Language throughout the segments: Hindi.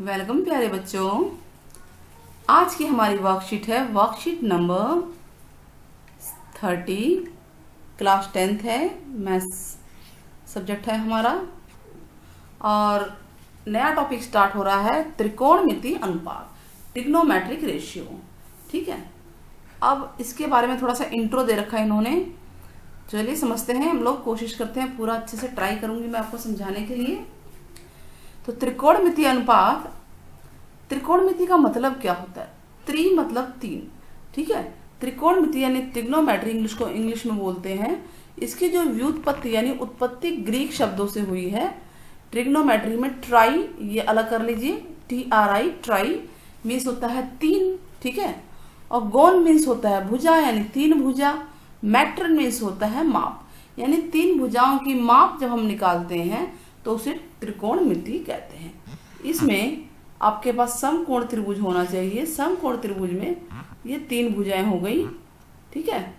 वेलकम प्यारे बच्चों। आज की हमारी वर्कशीट है वर्कशीट नंबर 30। क्लास 10th है, मैथ्स सब्जेक्ट है हमारा। और नया टॉपिक स्टार्ट हो रहा है त्रिकोणमिति अनुपात, ट्रिग्नोमेट्रिक रेशियो। ठीक है, अब इसके बारे में थोड़ा सा इंट्रो दे रखा है इन्होंने। चलिए समझते हैं, हम लोग कोशिश करते हैं, पूरा अच्छे से ट्राई करूंगी मैं आपको समझाने के लिए। तो त्रिकोणमिति अनुपात, त्रिकोणमिति का मतलब क्या होता है? त्रि मतलब तीन, ठीक है। त्रिकोणमिति यानी ट्रिग्नोमेट्री इंग्लिश में बोलते हैं। इसकी जो व्युत्पत्ति यानी उत्पत्ति ग्रीक शब्दों से हुई है। ट्रिग्नोमेट्री में ट्राई, ये अलग कर लीजिए, TRI, ट्राई मीन्स होता है तीन, ठीक है। और गोन मीन्स होता है भुजा यानी तीन भुजा। मैट्रन मीन्स होता है माप, यानी तीन भुजाओं की माप जब हम निकालते हैं तो उसे त्रिकोणमिति कहते हैं। इसमें आपके पास समकोण त्रिभुज होना चाहिए। समकोण त्रिभुज में ये तीन भुजाएं हो गई, ठीक है।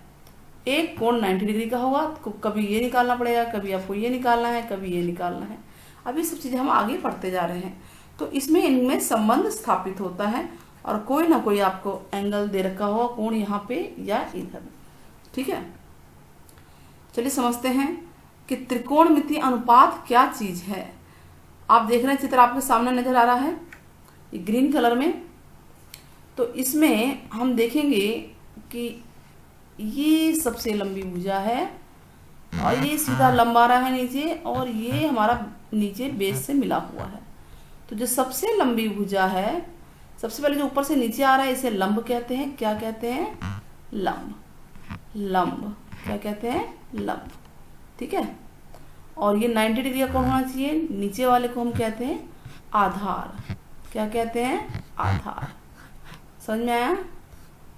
एक कोण 90 डिग्री का होगा, तो कभी ये निकालना पड़ेगा, कभी आपको ये निकालना है, कभी ये निकालना है। अब ये सब चीजें हम आगे पढ़ते जा रहे हैं, तो इसमें इनमें संबंध स्थापित होता है और कोई ना कोई आपको एंगल दे रखा होगा, कोण यहाँ पे या इधर, ठीक है। चलिए समझते हैं कि त्रिकोणमिति अनुपात क्या चीज है। आप देख रहे हैं चित्र आपके सामने नजर आ रहा है ग्रीन कलर में। तो इसमें हम देखेंगे कि ये सबसे लंबी भुजा है और ये सीधा लंबा रहा है नीचे, और ये हमारा नीचे बेस से मिला हुआ है। तो जो सबसे लंबी भुजा है, सबसे पहले जो ऊपर से नीचे आ रहा है, इसे लंब कहते हैं। क्या कहते हैं? लंब। लंब क्या कहते हैं? लंब, ठीक है। और ये 90 डिग्री का कोण होना चाहिए। नीचे वाले को हम कहते हैं आधार। क्या कहते हैं? आधार। समझ में आया?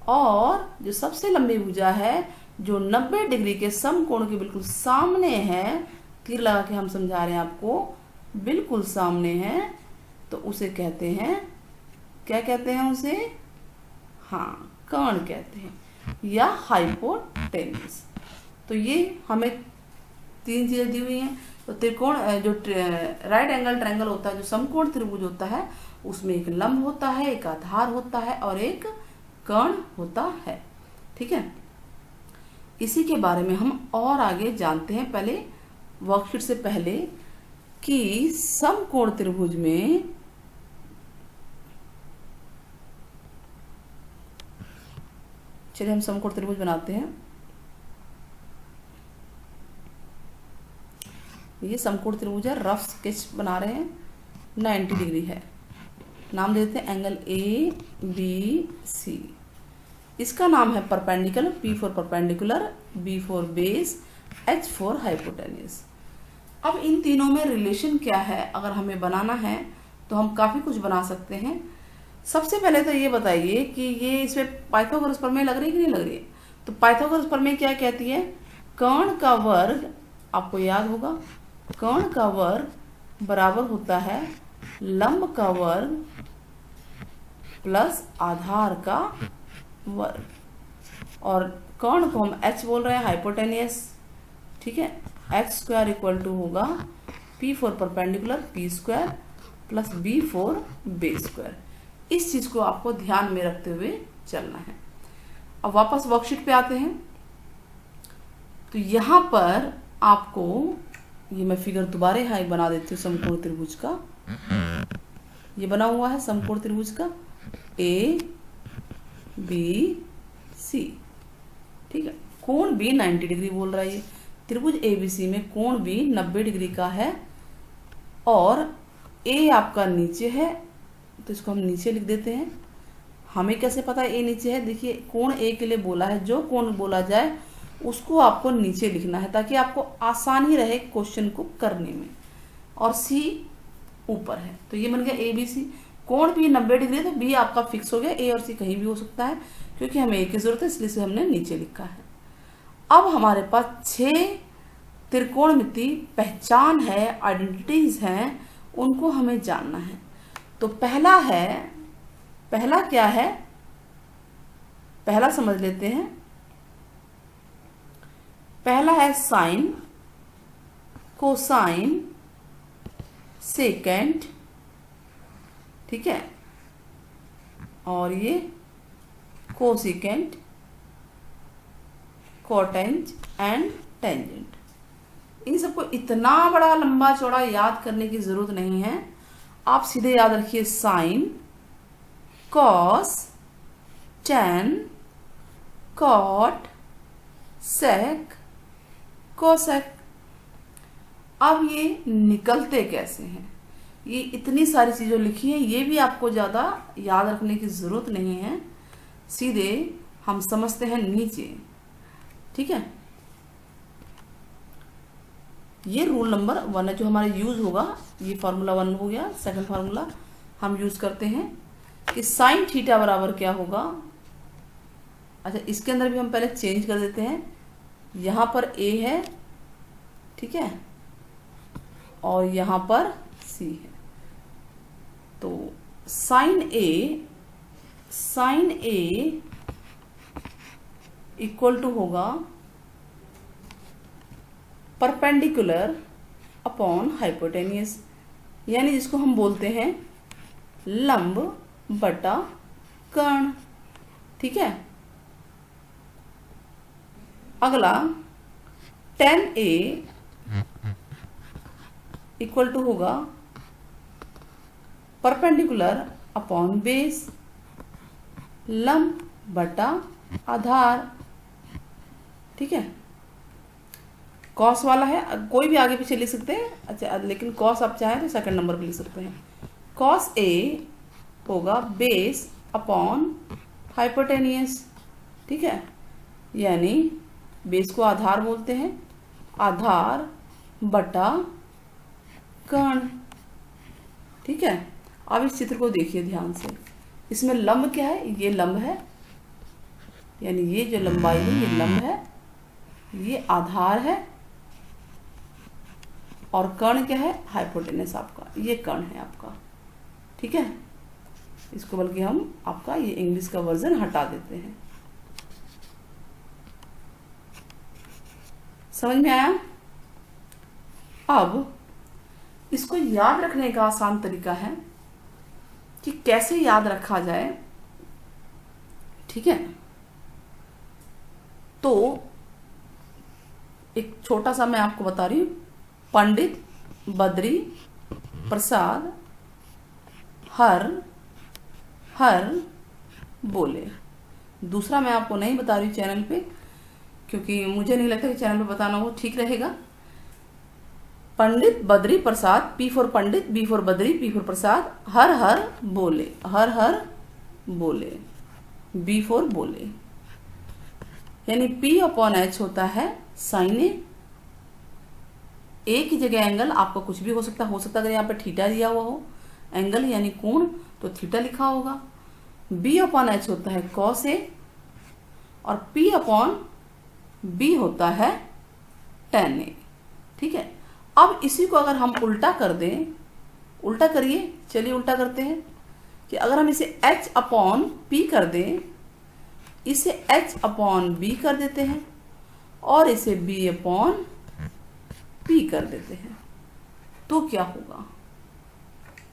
और जो सबसे लंबी भुजा है, जो 90 डिग्री के समकोण के बिल्कुल सामने है, तीर लगा के हम समझा रहे हैं आपको, बिल्कुल सामने है, तो उसे कहते हैं, क्या कहते हैं उसे? हाँ, कर्ण कहते हैं या हाइपोटेन्यूस। तो ये हमें तीन चीजें दी हुई हैं। तो त्रिकोण जो राइट एंगल ट्रायंगल होता है, जो समकोण त्रिभुज होता है, उसमें एक लंब होता है, एक आधार होता है और एक कर्ण होता है, ठीक है। इसी के बारे में हम और आगे जानते हैं। पहले वर्कशीट से पहले कि समकोण त्रिभुज में चलिए हम समकोण त्रिभुज बनाते हैं। ये समकोण त्रिभुज है, रफ स्केच बना रहे हैं, 90 डिग्री है। नाम देते हैं एंगल ABC। इसका नाम है perpendicular, P for perpendicular, B for base, H for hypotenuse. अब इन तीनों में रिलेशन क्या है, अगर हमें बनाना है तो हम काफी कुछ बना सकते हैं। सबसे पहले तो ये बताइए कि ये इसमें पाइथागोरस प्रमेय लग रही है कि नहीं लग रही है? तो पाइथागोरस प्रमेय क्या कहती है? कर्ण का वर्ग, आपको याद होगा, कर्ण का वर्ग बराबर होता है लंब का वर्ग प्लस आधार का वर्ग। और कर्ण को हम H बोल रहे हैं, हाइपोटेनियस, ठीक है। H स्क्वायर इक्वल टू होगा P for perpendicular, P square plus B for base square. इस चीज को आपको ध्यान में रखते हुए चलना है। अब वापस वर्कशीट पे आते हैं। तो यहां पर आपको ये मैं फिगर दोबारा हाई बना देती हूँ समकोण त्रिभुज का। ये बना हुआ है समकोण त्रिभुज का ABC, ठीक है। कोण B 90 डिग्री बोल रहा है। ये त्रिभुज ABC में कोण B 90 डिग्री का है और A आपका नीचे है, तो इसको हम नीचे लिख देते हैं। हमें कैसे पता है A नीचे है? देखिए, कोण A के लिए बोला है, जो कोण बोला जाए उसको आपको नीचे लिखना है ताकि आपको आसानी रहे क्वेश्चन को करने में। और C ऊपर है, तो ये बन गया ABC। कोण भी 90 डिग्री है, तो B आपका फिक्स हो गया। A और C कहीं भी हो सकता है, क्योंकि हमें A की जरूरत है, इसलिए हमने नीचे लिखा है। अब हमारे पास 6 त्रिकोणमिति पहचान है, आइडेंटिटीज हैं, उनको हमें जानना है। तो पहला क्या है? पहला समझ लेते हैं। पहला है साइन, कोसाइन, सेकेंड, ठीक है, और ये कोसिकेंट, कोटेंज एंड टेंजेंट। इन सबको इतना बड़ा लंबा चौड़ा याद करने की जरूरत नहीं है, आप सीधे याद रखिए साइन, कॉस, टेन, कॉट, सेक, कोसेक। अब ये निकलते कैसे हैं, ये इतनी सारी चीज़ें लिखी हैं, ये भी आपको ज़्यादा याद रखने की ज़रूरत नहीं है, सीधे हम समझते हैं नीचे। ठीक है, ये रूल नंबर 1 है जो हमारा यूज़ होगा। ये फार्मूला 1 हो गया। सेकंड फार्मूला हम यूज़ करते हैं कि साइन थीटा बराबर क्या होगा। अच्छा, इसके अंदर भी हम पहले चेंज कर देते हैं। यहाँ पर ए है, ठीक है, और यहाँ पर सी है, तो साइन ए इक्वल टू होगा परपेंडिकुलर अपॉन हाइपोटेनियस, यानी जिसको हम बोलते हैं लंब बटा कर्ण। ठीक है, अगला tan A इक्वल टू होगा परपेंडिकुलर अपॉन बेस, लंब बटा आधार। ठीक है, कॉस वाला है, कोई भी आगे पीछे लिख सकते हैं। अच्छा, लेकिन कॉस आप चाहें तो सेकंड नंबर पे लिख सकते हैं। कॉस ए होगा बेस अपॉन हाइपोटेनियस। ठीक है, यानी बेस को आधार बोलते हैं, आधार बटा कर्ण। ठीक है, अब इस चित्र को देखिए ध्यान से। इसमें लंब क्या है, ये लंब है, यानी ये जो लंबाई है ये लंब है, ये आधार है, और कर्ण क्या है, हाइपोटेनस आपका, ये कर्ण है आपका। ठीक है, इसको बल्कि हम आपका ये इंग्लिश का वर्जन हटा देते हैं। समझ में आया? अब इसको याद रखने का आसान तरीका है कि कैसे याद रखा जाए। ठीक है, तो एक छोटा सा मैं आपको बता रही हूं। पंडित बद्री प्रसाद हर हर बोले। दूसरा मैं आपको नहीं बता रही चैनल पे, क्योंकि मुझे नहीं लगता कि चैनल पे बताना वो ठीक रहेगा। Pandit Badri Prasad, P for Pandit, B for Badri, P for Prasad, हर हर बोले, हर हर बोले, बी फॉर बोले, यानी P अपॉन H होता है साइन ए की जगह एंगल आपका कुछ भी हो सकता अगर यहाँ पर थीटा दिया हुआ हो, एंगल यानी कोण, तो थीटा लिखा होगा। B अपॉन H होता है कॉस ए, और P अपॉन B होता है tan ए। ठीक है, अब इसी को अगर हम उल्टा कर दें, उल्टा करिए, चलिए उल्टा करते हैं कि अगर हम इसे H अपॉन P कर दें, इसे H अपॉन B कर देते हैं, और इसे B अपॉन P कर देते हैं, तो क्या होगा?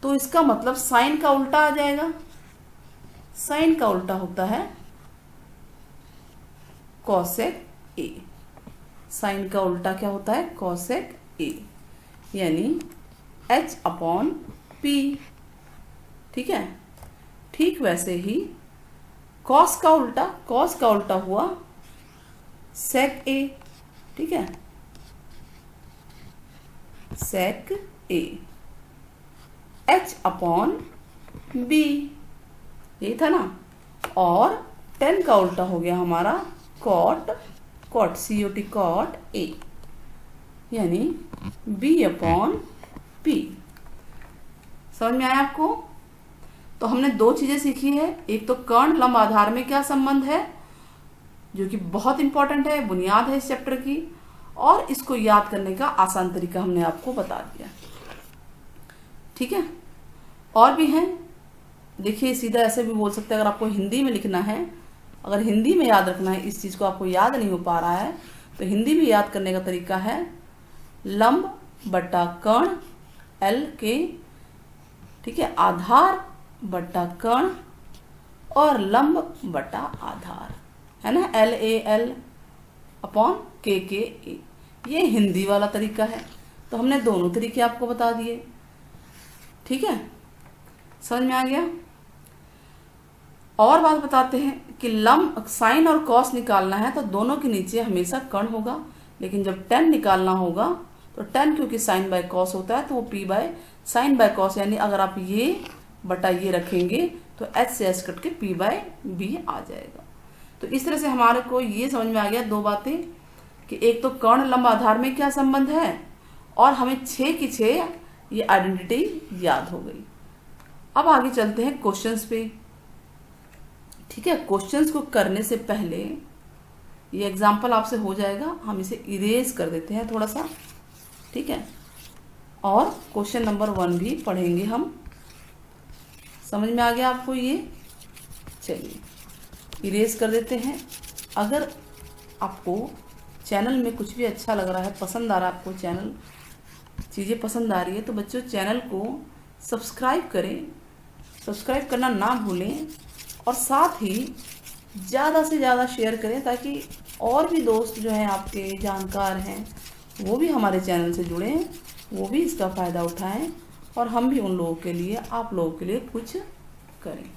तो इसका मतलब साइन का उल्टा आ जाएगा। साइन का उल्टा होता है कोसेक ए। साइन का उल्टा क्या होता है? कोसेक ए, यानी H अपॉन P। ठीक है, ठीक वैसे ही कॉस का उल्टा हुआ सेक ए। ठीक है, सेक ए, H अपॉन B, यही था ना। और tan का उल्टा हो गया हमारा कॉट COT कॉट A, यानी B अपॉन P। समझ में आया आपको? तो हमने दो चीजें सीखी है। एक तो कर्ण लंब आधार में क्या संबंध है, जो कि बहुत इंपॉर्टेंट है, बुनियाद है इस चैप्टर की, और इसको याद करने का आसान तरीका हमने आपको बता दिया। ठीक है, और भी हैं। देखिए, सीधा ऐसे भी बोल सकते हैं, अगर आपको हिंदी में लिखना है, अगर हिंदी में याद रखना है, इस चीज को आपको याद नहीं हो पा रहा है, तो हिंदी में याद करने का तरीका है लंब बटा कर्ण L के, ठीक है, आधार बटा कण और लंब बटा आधार, है ना, LAL अपॉन KKA। ये हिंदी वाला तरीका है, तो हमने दोनों तरीके आपको बता दिए। ठीक है, समझ में आ गया। और बात बताते हैं कि लंब साइन और कॉस निकालना है तो दोनों के नीचे हमेशा कण होगा, लेकिन जब tan निकालना होगा तो tan क्योंकि साइन बाय कॉस होता है तो वो p by sine by cos, यानी अगर आप ये बटा ये रखेंगे तो h से s कट के p बाय b आ जाएगा। तो इस तरह से हमारे को ये समझ में आ गया दो बातें कि एक तो कर्ण लंब आधार में क्या संबंध है और हमें 6 की 6 ये आइडेंटिटी याद हो गई। अब आगे चलते हैं क्वेश्चंस पे। ठीक है, क्वेश्चंस को करने से पहले ये एग्जाम्पल आपसे हो जाएगा, हम इसे इरेज कर देते हैं थोड़ा सा। ठीक है, और क्वेश्चन नंबर 1 भी पढ़ेंगे हम। समझ में आ गया आपको ये? चलिए इरेज कर देते हैं। अगर आपको चैनल में कुछ भी अच्छा लग रहा है, पसंद आ रहा है, आपको चैनल चीज़ें पसंद आ रही है तो बच्चों चैनल को सब्सक्राइब करें, सब्सक्राइब करना ना भूलें और साथ ही ज़्यादा से ज़्यादा शेयर करें ताकि और भी दोस्त जो हैं आपके जानकार हैं वो भी हमारे चैनल से जुड़ें, वो भी इसका फ़ायदा उठाएं और हम भी उन लोगों के लिए, आप लोगों के लिए कुछ करें।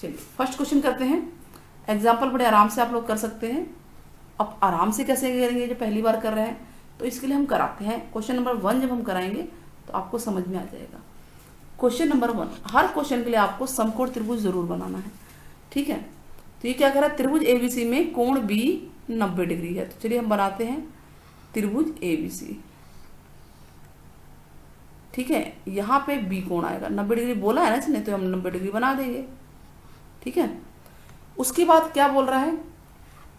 चलिए फर्स्ट क्वेश्चन करते हैं। एग्जाम्पल बड़े आराम से आप लोग कर सकते हैं। अब आराम से कैसे करेंगे, जो पहली बार कर रहे हैं तो इसके लिए हम कराते हैं। क्वेश्चन नंबर 1 जब हम कराएंगे तो आपको समझ में आ जाएगा। क्वेश्चन नंबर 1, हर क्वेश्चन के लिए आपको समकोण त्रिभुज जरूर बनाना है। ठीक है, तो ये क्या कह रहा है, त्रिभुज ABC में कोण B 90 डिग्री है। तो चलिए हम बनाते हैं त्रिभुज ABC। ठीक है, यहाँ पे B कोण आएगा, 90 डिग्री बोला है ना इसने, तो हम 90 डिग्री बना देंगे। ठीक है, उसके बाद क्या बोल रहा है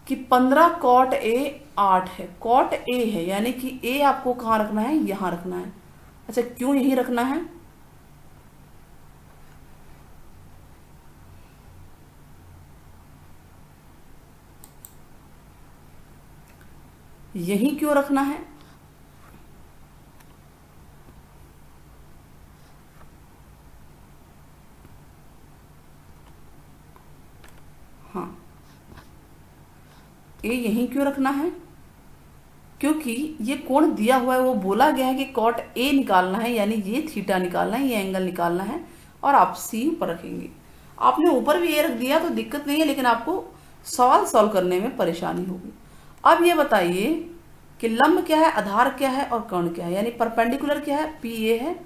कि 15 cot A 8 है। cot A है यानी कि A आपको कहाँ रखना है, यहाँ रखना है। अच्छा क्यों यहीं रखना है, यहीं क्यों रखना है? हाँ, ए यहीं क्यों रखना है? क्योंकि ये कोण दिया हुआ है, वो बोला गया है कि cot A निकालना है, यानी ये थीटा निकालना है, ये एंगल निकालना है और आप C ऊपर रखेंगे। आपने ऊपर भी ए रख दिया तो दिक्कत नहीं है, लेकिन आपको सवाल सॉल्व करने में परेशानी होगी। अब ये बताइए कि लंब क्या है, आधार क्या है और कर्ण क्या है, यानी परपेंडिकुलर क्या है, PA है,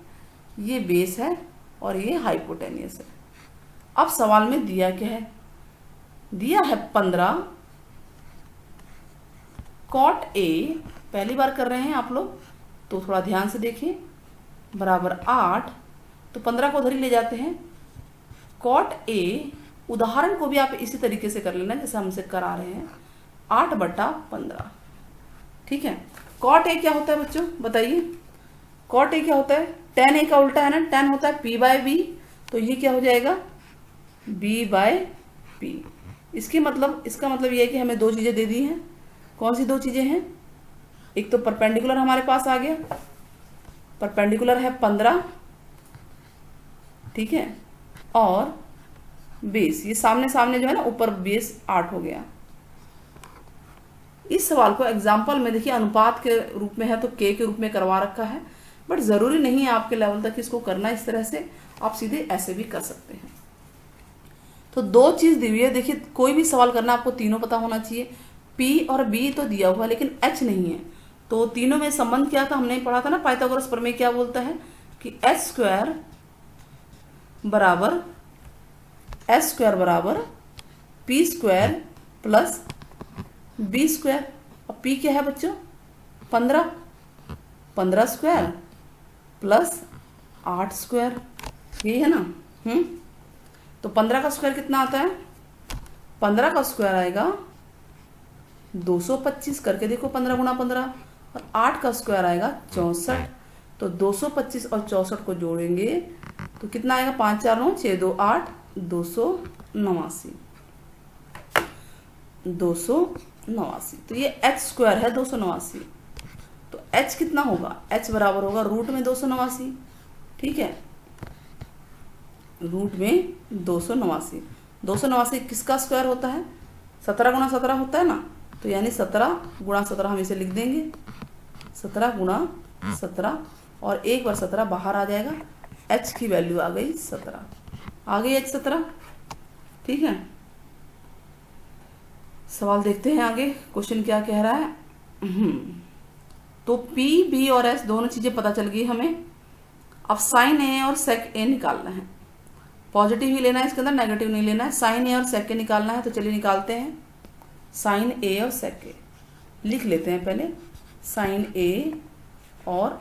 ये बेस है और ये हाइपोटेनियस है। अब सवाल में दिया क्या है, दिया है 15 cot A, पहली बार कर रहे हैं आप लोग तो थोड़ा ध्यान से देखिए, बराबर 8, तो 15 को उधर ही ले जाते हैं। cot A उदाहरण को भी आप इसी तरीके से कर लेना जैसे हमसे करा रहे हैं, 8/15। ठीक है, cot A क्या होता है बच्चों बताइए, cot A क्या होता है, tan A का उल्टा है ना, tan होता है P बाय B, तो ये क्या हो जाएगा B बाय P। इसका मतलब ये है कि हमें दो चीज़ें दे दी हैं। कौन सी दो चीज़ें हैं, एक तो परपेंडिकुलर हमारे पास आ गया, परपेंडिकुलर है 15, ठीक है, और बेस, ये सामने सामने जो है ना ऊपर बेस 8 हो गया। इस सवाल को एग्जाम्पल में देखिए अनुपात के रूप में है तो के रूप में करवा रखा है, बट ज़रूरी नहीं है आपके लेवल तक इसको करना इस तरह से, आप सीधे ऐसे भी कर सकते हैं। तो दो चीज़ दी हुई है, देखिए कोई भी सवाल करना आपको तीनों पता होना चाहिए। P और B तो दिया हुआ लेकिन H नहीं है, तो तीनों में संबंध क्या था हमने पढ़ा था ना, पाइथागोरस प्रमेय क्या बोलता है कि S² बराबर P² प्लस B²। अब P क्या है बच्चों 15² प्लस 8², यही है ना। तो 15 का स्क्वायर कितना आता है, 15 का स्क्वायर आएगा 225, करके देखो 15 गुणा 15, और 8 का स्क्वायर आएगा 64। तो 225 और 64 को जोड़ेंगे तो कितना आएगा, 5 4 9 6 2 8, 289। तो ये h² है 289, तो h कितना होगा, h बराबर होगा रूट में 289। ठीक है, रूट में 289। 289 किसका स्क्वायर होता है? 17 गुणा 17 होता है ना, तो यानी 17 गुणा 17 हम इसे लिख देंगे, 17 गुणा 17, और 1 बार 17 बाहर आ जाएगा, h की वैल्यू आ गई 17, आ गई h 17। ठीक है, सवाल देखते हैं आगे, क्वेश्चन क्या कह रहा है। तो p, b और s दोनों चीज़ें पता चल गई हमें। अब साइन ए और सेक ए निकालना है, पॉजिटिव ही लेना है इसके अंदर, नेगेटिव नहीं लेना है। साइन ए और सेक ए निकालना है, तो चलिए निकालते हैं। साइन ए और सेक ए लिख लेते हैं पहले, साइन ए और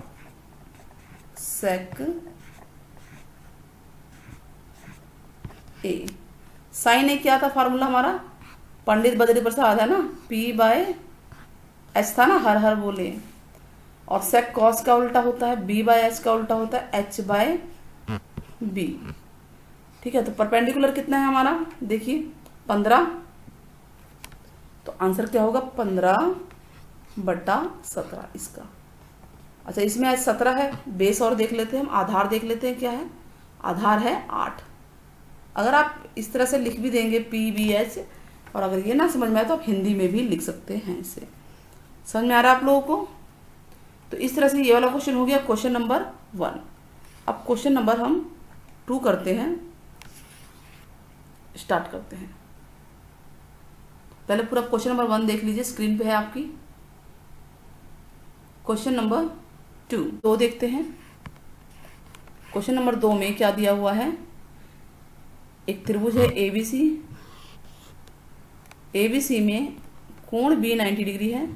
सेक ए। साइन ए क्या था फार्मूला हमारा? पंडित बद्री प्रसाद है ना, P बाय एच था ना, हर हर बोले। और सेक कॉस का उल्टा होता है, B बाय एच का उल्टा होता है H बाय बी। ठीक है, तो परपेंडिकुलर कितना है हमारा? देखिए 15, तो आंसर क्या होगा? 15/17 इसका। अच्छा, इसमें आज 17 है, बेस और देख लेते हैं हम, आधार देख लेते हैं क्या है। आधार है 8। अगर आप इस तरह से लिख भी देंगे PBH, और अगर ये ना समझ में आए तो आप हिंदी में भी लिख सकते हैं इसे। समझ में आ रहा है आप लोगों को? तो इस तरह से ये वाला क्वेश्चन हो गया, क्वेश्चन नंबर 1। अब क्वेश्चन नंबर हम 2 करते हैं, स्टार्ट करते हैं। पहले पूरा क्वेश्चन नंबर 1 देख लीजिए, स्क्रीन पे है आपकी। क्वेश्चन नंबर 2 देखते हैं। क्वेश्चन नंबर 2 में क्या दिया हुआ है? एक त्रिभुज है ABC, ABC में कोण B 90 डिग्री है,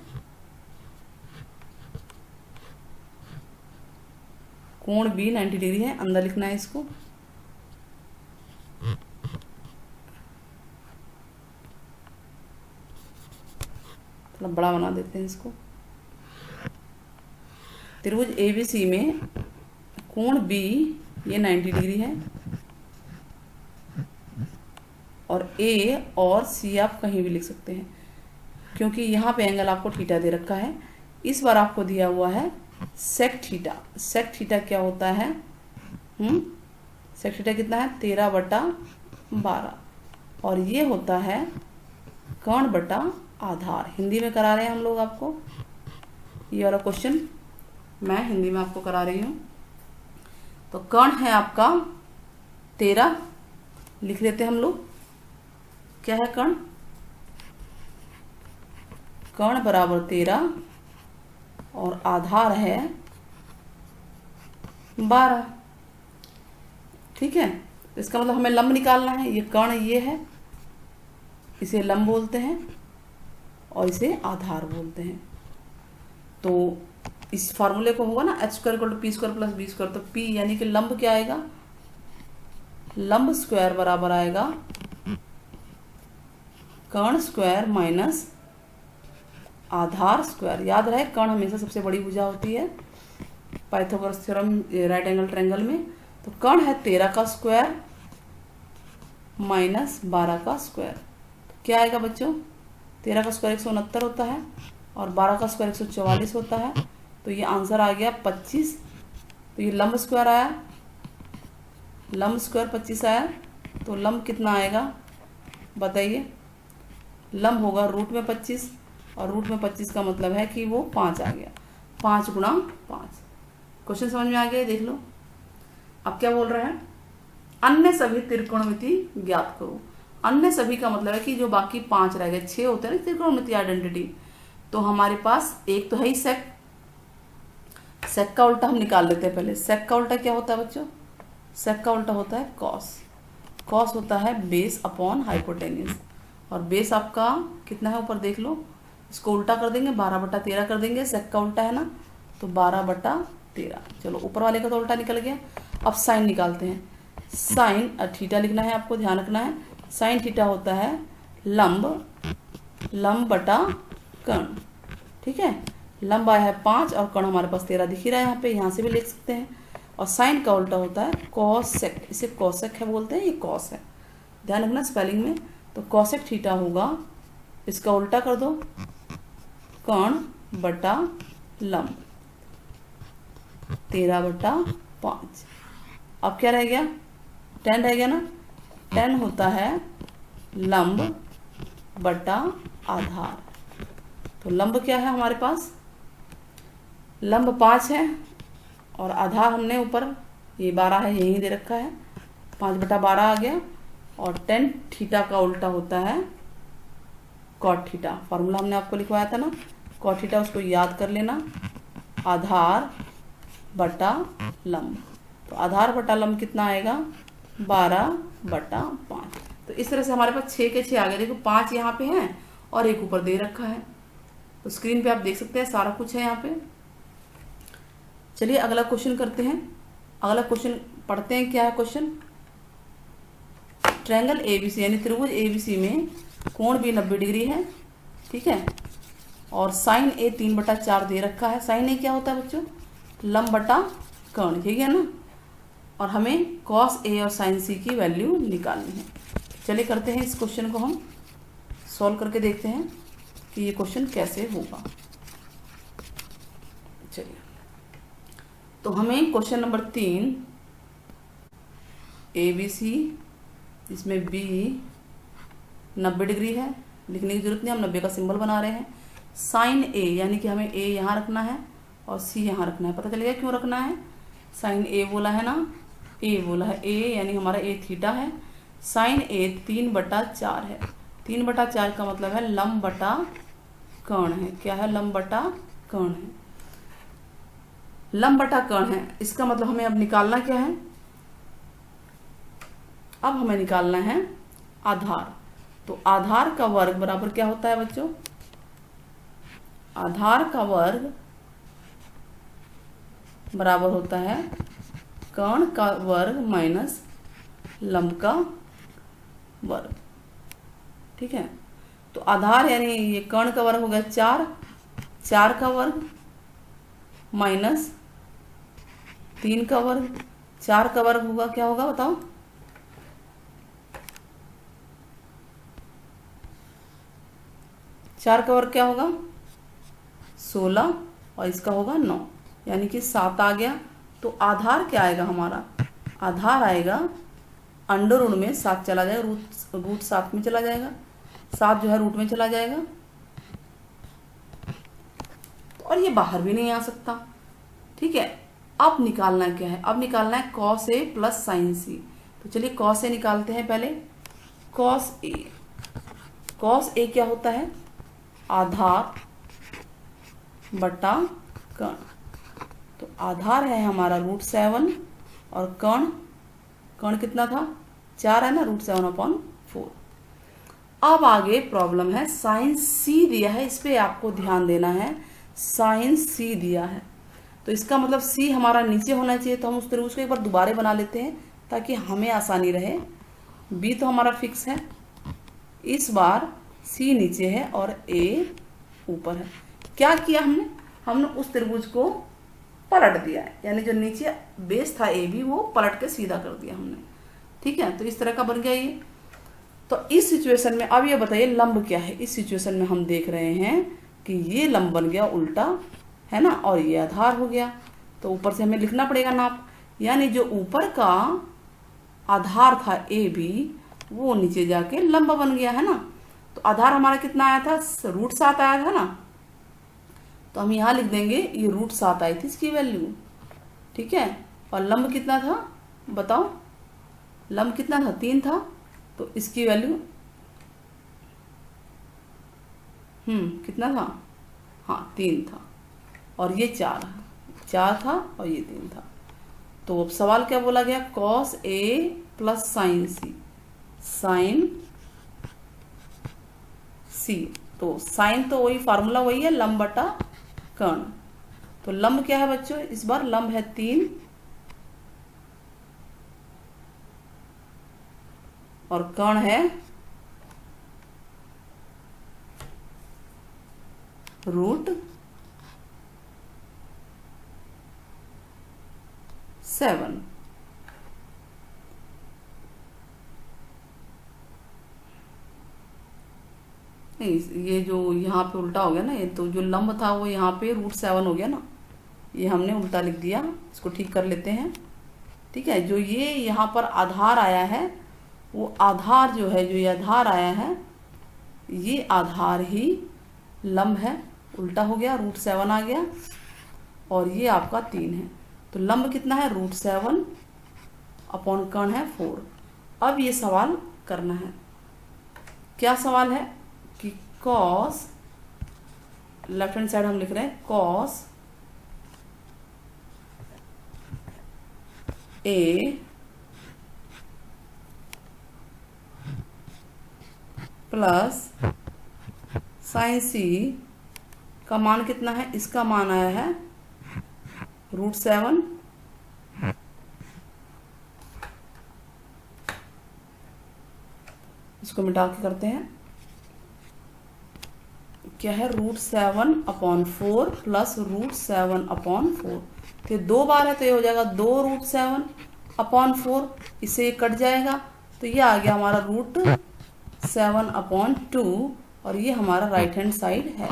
कोण B 90 डिग्री है, अंदर लिखना है इसको। थोड़ा बड़ा बना देते हैं इसको। त्रिभुज ABC में कोण B ये 90 डिग्री है, और A और C आप कहीं भी लिख सकते हैं, क्योंकि यहाँ पे एंगल आपको थीटा दे रखा है। इस बार आपको दिया हुआ है सेक थीटा। सेक थीटा क्या होता है? सेक थीटा कितना है? 13/12, और ये होता है कर्ण बटा आधार। हिंदी में करा रहे हैं हम लोग आपको, ये वाला क्वेश्चन मैं हिंदी में आपको करा रही हूँ। तो कर्ण है आपका 13, लिख लेते हैं हम लोग। क्या है कर्ण? कर्ण बराबर 13 और आधार है 12। ठीक है, इसका मतलब हमें लंब निकालना है। ये कर्ण ये है, इसे लंब बोलते हैं और इसे आधार बोलते हैं। तो इस फार्मूले को होगा ना h² = p² + b², तो p यानी कि लंब क्या आएगा? लंब स्क्वायर बराबर आएगा कर्ण स्क्वायर माइनस आधार स्क्वायर। याद रहे, कर्ण हमेशा सबसे बड़ी भुजा होती है Pythagoras theorem right angle triangle में। तो कर्ण है 13 का स्क्वायर माइनस 12 का स्क्वायर। तो क्या आएगा बच्चों? 13 का स्क्वायर 169 होता है और 12 का स्क्वायर 144 होता है। तो ये आंसर आ गया 25। तो ये लंब स्क्वायर आया, लंब स्क्वायर 25 आया। तो लंब कितना आएगा बताइए? लंब होगा रूट में 25, और रूट में 25 का मतलब है कि वो 5 आ गया, 5 गुणा 5। क्वेश्चन समझ में आ गया? देख लो। अब क्या बोल रहा है? अन्य सभी त्रिकोणमिति ज्ञात करो। अन्य सभी का मतलब है कि जो बाकी 5 रह गए, 6 होते हैं ना त्रिकोणमिति आइडेंटिटी। तो हमारे पास एक तो है ही सेक। सेक का उल्टा हम निकाल लेते हैं पहले। सेक का उल्टा क्या होता है बच्चों? सेक का उल्टा होता है कॉस। कॉस होता है बेस अपॉन हाइपोटेन्यूज, और बेस आपका कितना है ऊपर देख लो। इसको उल्टा कर देंगे, 12/13 कर देंगे। सेक का उल्टा है ना, तो 12/13। चलो ऊपर वाले का तो उल्टा निकल गया। अब साइन निकालते हैं। साइन थीटा लिखना है आपको, ध्यान रखना है। साइन थीटा होता है लंब बटा कर्ण। ठीक है, लंब आया है 5 और कर्ण हमारे पास 13 दिख ही रहा है यहाँ पे, यहाँ से भी लिख सकते हैं। और साइन का उल्टा होता है कॉसेक। इसे कॉसेक है बोलते हैं, ये कॉस है, ध्यान रखना स्पेलिंग में। तो कॉसेक थीटा होगा, इसका उल्टा कर दो, कर्ण बटा लंब 13/5। अब क्या रह गया? tan रह गया ना, tan होता है लंब बटा आधार। तो लंब क्या है हमारे पास, लंब 5 है और आधार हमने ऊपर ये 12 है, यही दे रखा है, 5/12 आ गया। और tan थीटा का उल्टा होता है cot थीटा। फॉर्मूला हमने आपको लिखवाया था ना cot थीटा, उसको याद कर लेना, आधार बटा लंब। तो आधार बटा लंब कितना आएगा, 12/5। तो इस तरह से हमारे पास 6 के 6 आ गए। देखो 5 यहाँ पे हैं और एक ऊपर दे रखा है, तो स्क्रीन पे आप देख सकते हैं सारा कुछ है यहाँ पे। चलिए अगला क्वेश्चन करते हैं। अगला क्वेश्चन पढ़ते हैं, क्या है क्वेश्चन। ट्रायंगल एबीसी यानी त्रिभुज एबीसी में कोण भी 90 डिग्री है, ठीक है, और साइन ए 3/4 दे रखा है। साइन ए क्या होता है बच्चों, लंब बटा कर्ण, ठीक है ना। और हमें कॉस ए और साइन सी की वैल्यू निकालनी है। चलिए करते हैं इस क्वेश्चन को, हम सॉल्व करके देखते हैं कि ये क्वेश्चन कैसे होगा। चलिए तो हमें question number 3 A B C, इसमें बी 90 डिग्री है, लिखने की जरूरत नहीं, हम 90 का सिंबल बना रहे हैं। साइन ए यानी कि हमें ए यहाँ रखना है और सी यहाँ रखना है। पता चलेगा क्यों रखना है, साइन ए बोला है ना, ए बोला है, ए यानी हमारा ए थीटा है। साइन ए 3/4 है, 3/4 का मतलब है लंब बटा कर्ण है। क्या है, लंब बटा कर्ण है, लंब बटा कर्ण है। इसका मतलब हमें अब निकालना क्या है, अब हमें निकालना है आधार। तो आधार का वर्ग बराबर क्या होता है बच्चों, आधार का वर्ग बराबर होता है कर्ण का वर्ग माइनस लंब का वर्ग, ठीक है। तो आधार यानी ये कर्ण का वर्ग हो गया 4, 4 का वर्ग माइनस 3 का वर्ग, 4 का वर्ग होगा क्या होगा बताओ, 4 का वर्ग क्या होगा 16 और इसका होगा 9, यानी कि 7 आ गया। तो आधार क्या आएगा हमारा, आधार आएगा अंडर रूट में 7 चला जाएगा, रूट 7 में चला जाएगा, 7 जो है रूट में चला जाएगा और ये बाहर भी नहीं आ सकता, ठीक है। अब निकालना क्या है, अब निकालना है कॉस ए प्लस साइन सी। तो चलिए कॉस ए निकालते हैं पहले। कॉस ए, कॉस ए क्या होता है, आधार बटा कर्ण। तो आधार है हमारा √7 और कर्ण, कर्ण कितना था 4 है ना, √7/4। अब आगे प्रॉब्लम है साइन सी दिया है, इस पे आपको ध्यान देना है, साइन सी दिया है। तो इसका मतलब सी हमारा नीचे होना चाहिए, तो हम उस त्रिभुज को एक बार दोबारा बना लेते हैं ताकि हमें आसानी रहे। बी तो हमारा फिक्स है, इस बार सी नीचे है और ए ऊपर है। क्या किया हमने, हमने उस त्रिभुज को पलट दिया है, यानी जो नीचे बेस था ए बी वो पलट के सीधा कर दिया हमने, ठीक है। तो इस तरह का बन गया ये। तो इस सिचुएशन में अब ये बताइए लंब क्या है। इस सिचुएशन में हम देख रहे हैं कि ये लंब बन गया उल्टा, है ना, और ये आधार हो गया। तो ऊपर से हमें लिखना पड़ेगा नाप, यानी जो ऊपर का आधार था ए बी वो नीचे जाके लंब बन गया, है ना। तो आधार हमारा कितना आया था, √7 आया था ना, तो हम यहाँ लिख देंगे ये √7 आई थी इसकी वैल्यू, ठीक है। और लंब कितना था बताओ, लंब कितना था 3 था, तो इसकी वैल्यू कितना था, हाँ 3 था, और ये 4 था और ये 3 था। तो अब सवाल क्या बोला गया, cos A plus sign C, sign सी। तो साइन तो वही फार्मूला वही है, लंब बटा कर्ण। तो लंब क्या है बच्चों, इस बार लंब है 3 और कर्ण है √7। नहीं, ये जो यहाँ पे उल्टा हो गया ना, ये तो जो लंब था वो यहाँ पे √7 हो गया ना, ये हमने उल्टा लिख दिया, इसको ठीक कर लेते हैं। ठीक है। जो ये यहाँ पर आधार आया है वो आधार जो है, जो ये आधार आया है ये आधार ही लंब है, उल्टा हो गया, √7 आ गया और ये आपका 3 है। तो लंब कितना है, √7 अपॉन कर्ण है 4। अब ये सवाल करना है, क्या सवाल है कि कॉस, लेफ्ट हैंड साइड हम लिख रहे हैं कॉस ए प्लस साइन सी का मान कितना है, इसका मान आया है √7 इसको मिटा के करते हैं, क्या है √7 अपॉन 4 प्लस √7 अपॉन 4। तो 2 बार है तो ये हो जाएगा 2 √7 अपॉन 4, इससे ये कट जाएगा तो ये आ गया हमारा √7 अपॉन 2 और ये हमारा राइट हैंड साइड है।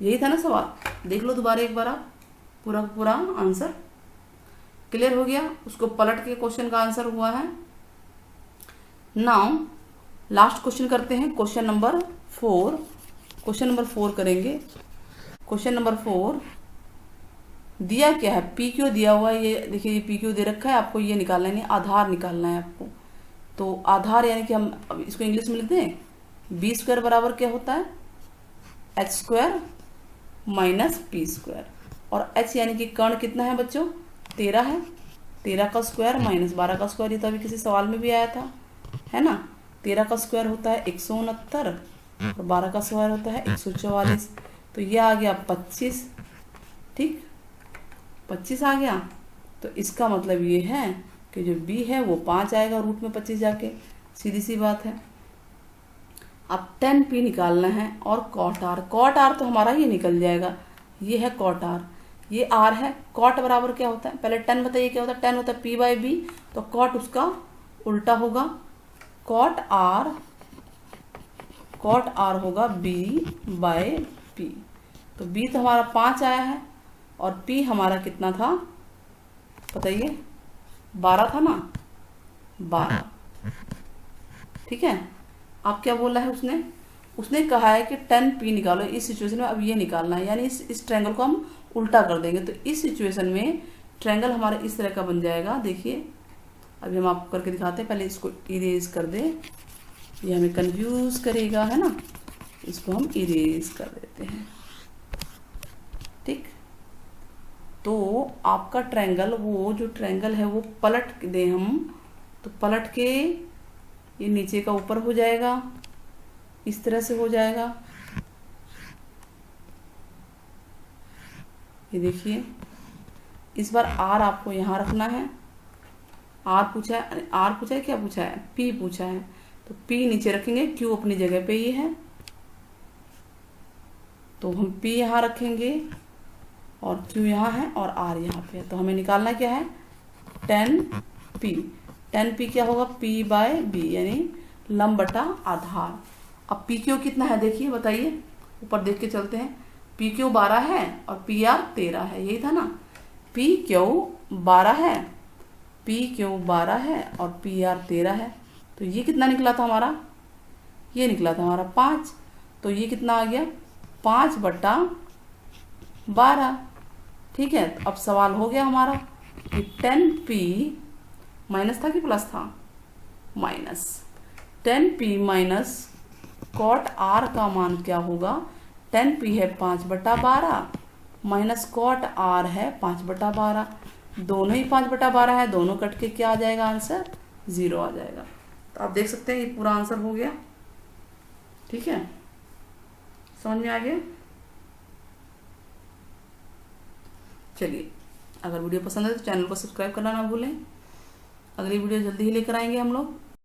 यही था ना सवाल, देख लो दोबारा एक बार आप, पूरा पूरा आंसर क्लियर हो गया। उसको पलट के क्वेश्चन का आंसर हुआ है। नाउ लास्ट क्वेश्चन करते हैं, क्वेश्चन नंबर 4। क्वेश्चन नंबर 4 करेंगे। क्वेश्चन नंबर 4 दिया क्या है, पी क्यू दिया हुआ है, ये देखिए ये पी क्यू दे रखा है, आपको ये निकालना है, आधार निकालना है आपको। तो आधार यानी कि हम अब इसको इंग्लिश में लिखते हैं, b² बराबर क्या होता है, h² माइनस p²। और h यानी कि कर्ण कितना है बच्चों, 13 है, 13 का स्क्वायर माइनस 12 का स्क्वायर, ये तो अभी किसी सवाल में भी आया था, है ना। 13 का स्क्वायर होता है 169 और 12 का स्क्वायर होता है 144। तो ये आ गया 25, ठीक 25 आ गया। तो इसका मतलब ये है कि जो b है वो 5 आएगा रूट में 25 जाके, सीधी सी बात है। अब tan p निकालना है और cot r तो हमारा ये निकल जाएगा, ये है cot r, ये r है। cot बराबर क्या होता है, पहले tan बताइए क्या होता है, tan होता है p/b, तो cot उसका उल्टा होगा, cot r होगा b/p। तो b तो हमारा 5 आया है और p हमारा कितना था बताइए, 12 था ना, 12, ठीक है। अब क्या बोला है उसने कहा है कि tan p निकालो इस सिचुएशन में। अब ये निकालना है, यानी इस ट्रायंगल को हम उल्टा कर देंगे। तो इस सिचुएशन में ट्रायंगल हमारा इस तरह का बन जाएगा। देखिए अभी हम आपको करके दिखाते हैं, पहले इसको इरेज कर दे, ये हमें कंफ्यूज करेगा, है ना। इसको हम इरेज कर देते हैं, ठीक। तो आपका ट्रायंगल, वो जो ट्रायंगल है वो पलट दें हम, तो पलट के ये नीचे का ऊपर हो जाएगा, इस तरह से हो जाएगा। ये देखिए इस बार r आपको यहाँ रखना है। r पूछा है क्या पूछा है, p पूछा है, तो p नीचे रखेंगे, q अपनी जगह पे ही है, तो हम p यहाँ रखेंगे और q यहाँ है और r यहाँ पे है। तो हमें निकालना क्या है, tan p क्या होगा, p/b यानी लंब बटा आधार। अब pq कितना है देखिए, बताइए, ऊपर देख के चलते हैं। pq 12 है और pr 13 है, यही था ना। pq 12 है, pq 12 है और pr 13 है। तो ये कितना निकला था हमारा, ये निकला था हमारा 5। तो ये कितना आ गया, 5/12, ठीक है। तो अब सवाल हो गया हमारा कि tan p माइनस था कि प्लस था, minus, tan p minus cot r का मान क्या होगा, tan p है 5/12 माइनस cot r है 5/12, दोनों ही 5/12 है, दोनों कट के क्या आ जाएगा आंसर, 0 आ जाएगा। तो आप देख सकते हैं ये पूरा आंसर हो गया, ठीक है, समझ में आ गया। चलिए, अगर वीडियो पसंद है तो चैनल को सब्सक्राइब करना ना भूलें। अगली वीडियो जल्दी ही लेकर आएंगे हम लोग।